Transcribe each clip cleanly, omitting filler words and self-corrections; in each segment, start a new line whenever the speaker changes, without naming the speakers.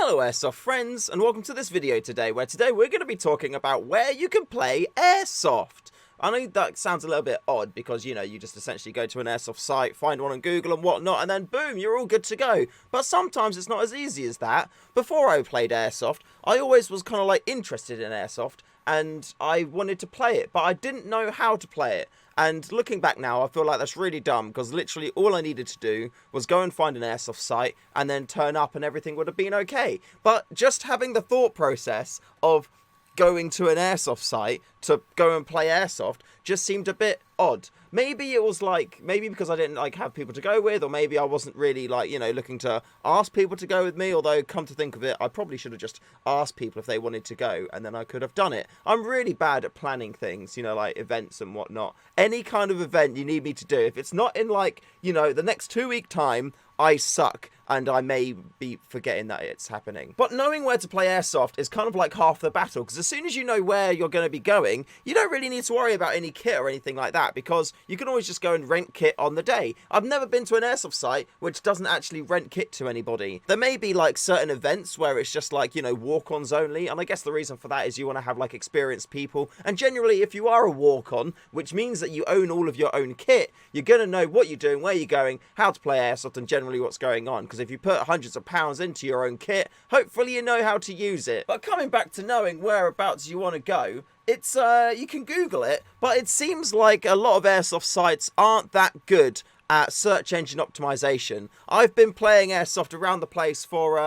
Hello Airsoft friends, and welcome to this video today, where today we're going to be talking about where you can play Airsoft. I know that sounds a little bit odd because, you know, you just essentially go to an Airsoft site, find one on Google and whatnot, and then boom, you're all good to go. But sometimes it's not as easy as that. Before I played Airsoft, I always was kind of like interested in Airsoft, and I wanted to play it, but I didn't know how to play it. And looking back now, I feel like that's really dumb, because literally all I needed to do was go and find an Airsoft site and then turn up and everything would have been okay. But just having the thought process of going to an Airsoft site to go and play Airsoft just seemed a bit odd. Maybe it was like, maybe because I didn't like have people to go with, or maybe I wasn't really like, you know, looking to ask people to go with me, although come to think of it, I probably should have just asked people if they wanted to go, and then I could have done it. I'm really bad at planning things, you know, like events and whatnot. Any kind of event you need me to do, if it's not in like, you know, the next 2-week time, I suck, and I may be forgetting that it's happening. But knowing where to play Airsoft is kind of like half the battle, because as soon as you know where you're going to be going, you don't really need to worry about any kit or anything like that, because you can always just go and rent kit on the day. I've never been to an Airsoft site which doesn't actually rent kit to anybody. There may be like certain events where it's just like, you know, walk-ons only, and I guess the reason for that is you want to have like experienced people, and generally if you are a walk-on, which means that you own all of your own kit, you're going to know what you're doing, where you're going, how to play Airsoft, and generally what's going on, because if you put hundreds of pounds into your own kit, hopefully you know how to use it. But coming back to knowing whereabouts you want to go, it's you can Google it, but it seems like a lot of Airsoft sites aren't that good at search engine optimization. I've been playing Airsoft around the place for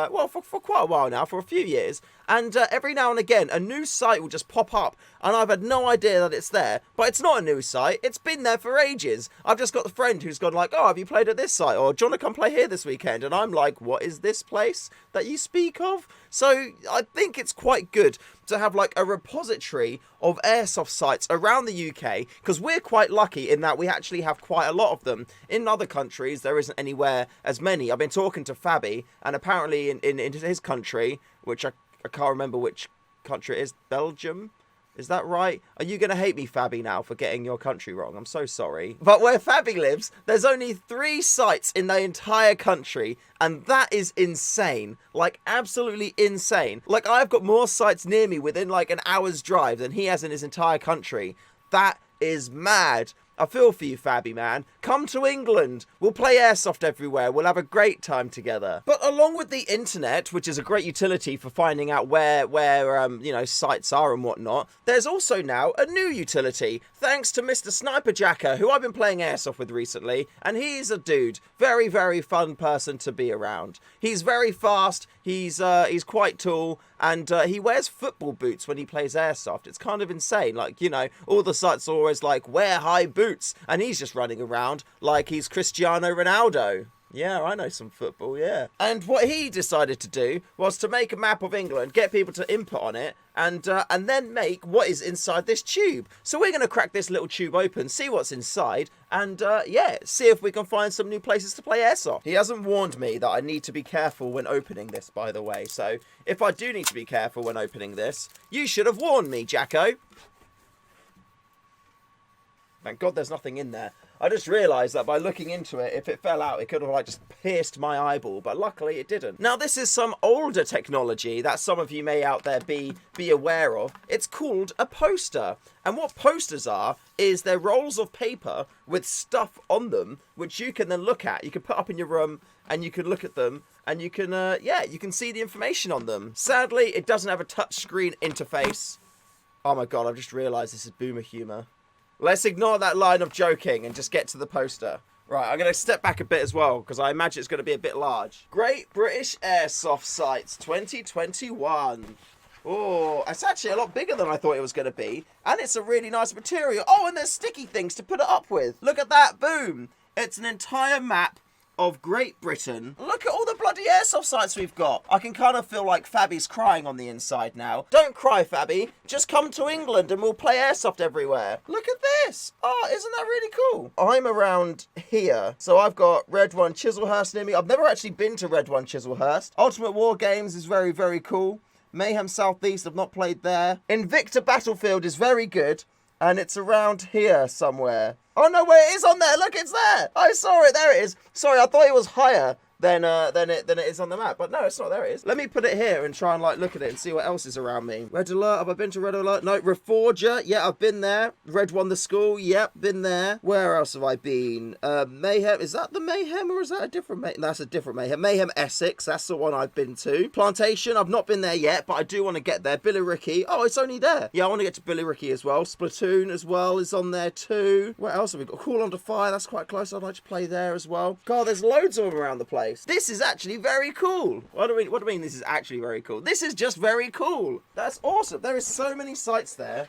for quite a while now, for a few years, and every now and again a new site will just pop up and I've had no idea that it's there. But it's not a new site, it's been there for ages. I've just got a friend who's gone like, oh, have you played at this site, or do you want to come play here this weekend? And I'm like, what is this place that you speak of? So I think it's quite good to have like a repository of Airsoft sites around the UK, because we're quite lucky in that we actually have quite a lot of them. In other countries there isn't anywhere as many. I've been talking to Fabi, and apparently in his country, which I can't remember which country it is, Belgium? Is that right? Are you going to hate me, Fabi, now for getting your country wrong? I'm so sorry. But where Fabi lives, there's only 3 sites in the entire country, and that is insane. Like, absolutely insane. Like, I've got more sites near me within like an hour's drive than he has in his entire country. That is mad. I feel for you, Fabi, man. Come to England. We'll play Airsoft everywhere. We'll have a great time together. But along with the internet, which is a great utility for finding out where you know, sites are and whatnot, there's also now a new utility, thanks to Mr. Sniper Jacker, who I've been playing Airsoft with recently, and he's a dude. Very, very fun person to be around. He's very fast, he's quite tall, and he wears football boots when he plays Airsoft. It's kind of insane. Like, you know, all the sites are always like, wear high boots, and he's just running around like he's Cristiano Ronaldo. Yeah, I know some football, yeah. And what he decided to do was to make a map of England, get people to input on it, and then make what is inside this tube. So we're going to crack this little tube open, see what's inside, and yeah, see if we can find some new places to play Airsoft. He hasn't warned me that I need to be careful when opening this, by the way. So if I do need to be careful when opening this, you should have warned me, Jacko. Thank God there's nothing in there. I just realised that by looking into it, if it fell out, it could have like just pierced my eyeball, but luckily it didn't. Now this is some older technology that some of you may out there be aware of. It's called a poster. And what posters are is they're rolls of paper with stuff on them, which you can then look at. You can put up in your room and you can look at them, and you can, yeah, you can see the information on them. Sadly, it doesn't have a touchscreen interface. Oh my God, I've just realised this is boomer humour. Let's ignore that line of joking and just get to the poster. Right, I'm going to step back a bit as well, because I imagine it's going to be a bit large. Great British Airsoft Sites 2021. Oh, it's actually a lot bigger than I thought it was going to be. And it's a really nice material. Oh, and there's sticky things to put it up with. Look at that, boom. It's an entire map of Great Britain. Look at all the bloody Airsoft sites we've got. I can kind of feel like Fabi's crying on the inside now. Don't cry, Fabi. Just come to England and we'll play Airsoft everywhere. Look at this. Oh, isn't that really cool? I'm around here. So I've got Red One Chislehurst near me. I've never actually been to Red One Chislehurst. Ultimate War Games is very, very cool. Mayhem Southeast, I've not played there. Invicta Battlefield is very good. And it's around here somewhere. Oh no, wait, it is on there. Look, it's there. I saw it. There it is. Sorry, I thought it was higher than it is on the map. But no, it's not. There it is. Let me put it here and try and like look at it and see what else is around me. Red Alert. Have I been to Red Alert? No. Reforger. Yeah, I've been there. Red One the school. Yep, been there. Where else have I been? Mayhem. Is that the Mayhem or is that a different Mayhem? That's a different Mayhem. Mayhem Essex. That's the one I've been to. Plantation. I've not been there yet, but I do want to get there. Billericay. Oh, it's only there. Yeah, I want to get to Billericay as well. Splatoon as well is on there too. What else have we got? Call Under Fire. That's quite close. I'd like to play there as well. God, there's loads of them around the place. This is actually very cool. What do I mean this is actually very cool? This is just very cool. That's awesome. There is so many sites there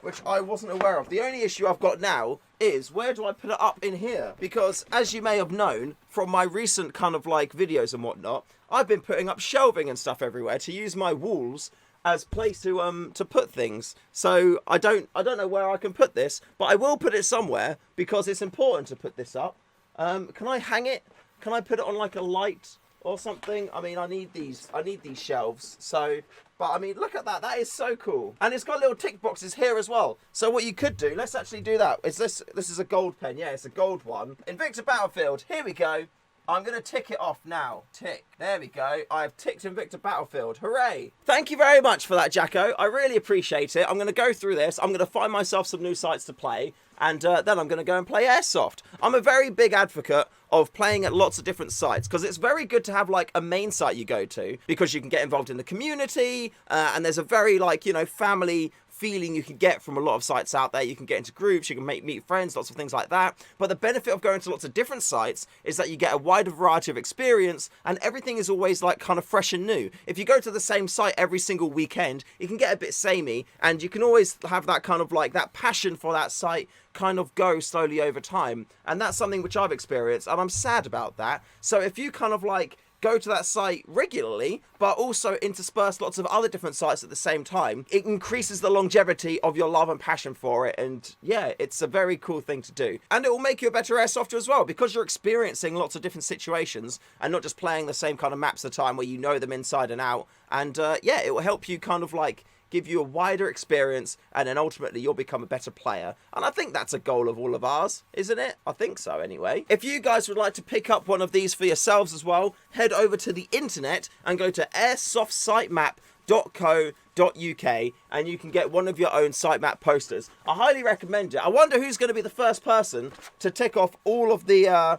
which I wasn't aware of. The only issue I've got now is where do I put it up in here? Because as you may have known from my recent kind of like videos and whatnot, I've been putting up shelving and stuff everywhere to use my walls as place to put things. So I don't know where I can put this, but I will put it somewhere because it's important to put this up. Can I hang it? Can I put it on like a light or something? I mean, I need these shelves. So, but I mean, look at that. That is so cool. And it's got little tick boxes here as well. So what you could do, let's actually do that. Is this is a gold pen. Yeah, it's a gold one. Invicta Battlefield. Here we go. I'm going to tick it off now. Tick. There we go. I've ticked Invicta Battlefield. Hooray. Thank you very much for that, Jacko. I really appreciate it. I'm going to go through this. I'm going to find myself some new sites to play. And then I'm going to go and play Airsoft. I'm a very big advocate of playing at lots of different sites because it's very good to have like a main site you go to because you can get involved in the community and there's a very like, you know, family feeling you can get from a lot of sites out there. You can get into groups, you can meet friends, lots of things like that. But the benefit of going to lots of different sites is that you get a wider variety of experience and everything is always like kind of fresh and new. If you go to the same site every single weekend, it can get a bit samey and you can always have that kind of like that passion for that site kind of go slowly over time. And that's something which I've experienced and I'm sad about that. So if you kind of like go to that site regularly, but also intersperse lots of other different sites at the same time, it increases the longevity of your love and passion for it. And yeah, it's a very cool thing to do. And it will make you a better airsofter as well, because you're experiencing lots of different situations and not just playing the same kind of maps at a time where you know them inside and out. And yeah, it will help you kind of like give you a wider experience, and then ultimately you'll become a better player. And I think that's a goal of all of ours, isn't it? I think so anyway. If you guys would like to pick up one of these for yourselves as well, head over to the internet and go to airsoft.sitemap.co.uk and you can get one of your own sitemap posters. I highly recommend it. I wonder who's going to be the first person to tick off all of the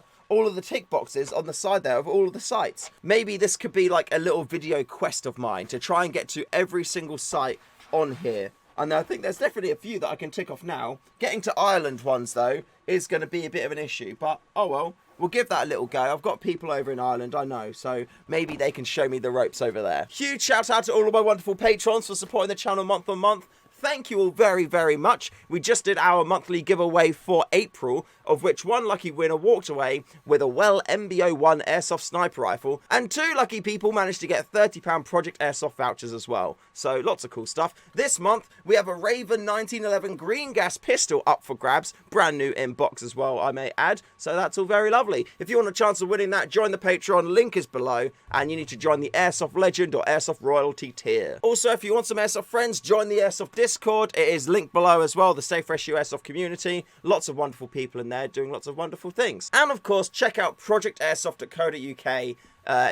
tick boxes on the side there of all of the sites. Maybe this could be like a little video quest of mine to try and get to every single site on here. And I think there's definitely a few that I can tick off now. Getting to Ireland ones though is going to be a bit of an issue, but oh well. We'll give that a little go. I've got people over in Ireland, I know, so maybe they can show me the ropes over there. Huge shout out to all of my wonderful patrons for supporting the channel month on month. Thank you all very, very much. We just did our monthly giveaway for April, of which one lucky winner walked away with a Well MB01 Airsoft Sniper Rifle, and 2 lucky people managed to get £30 Project Airsoft vouchers as well. So lots of cool stuff. This month, we have a Raven 1911 Green Gas Pistol up for grabs, brand new in box as well, I may add. So that's all very lovely. If you want a chance of winning that, join the Patreon, link is below, and you need to join the Airsoft Legend or Airsoft Royalty tier. Also, if you want some Airsoft friends, join the Airsoft Discord. It is linked below as well, the StayFreshShoe Airsoft community. Lots of wonderful people in there doing lots of wonderful things. And of course, check out projectairsoft.co.uk.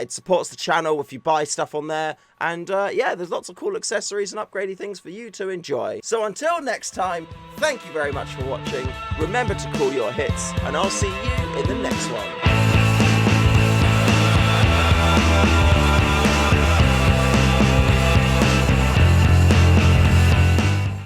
It supports the channel if you buy stuff on there. And yeah, there's lots of cool accessories and upgradey things for you to enjoy. So until next time, thank you very much for watching. Remember to call your hits, and I'll see you in the next one.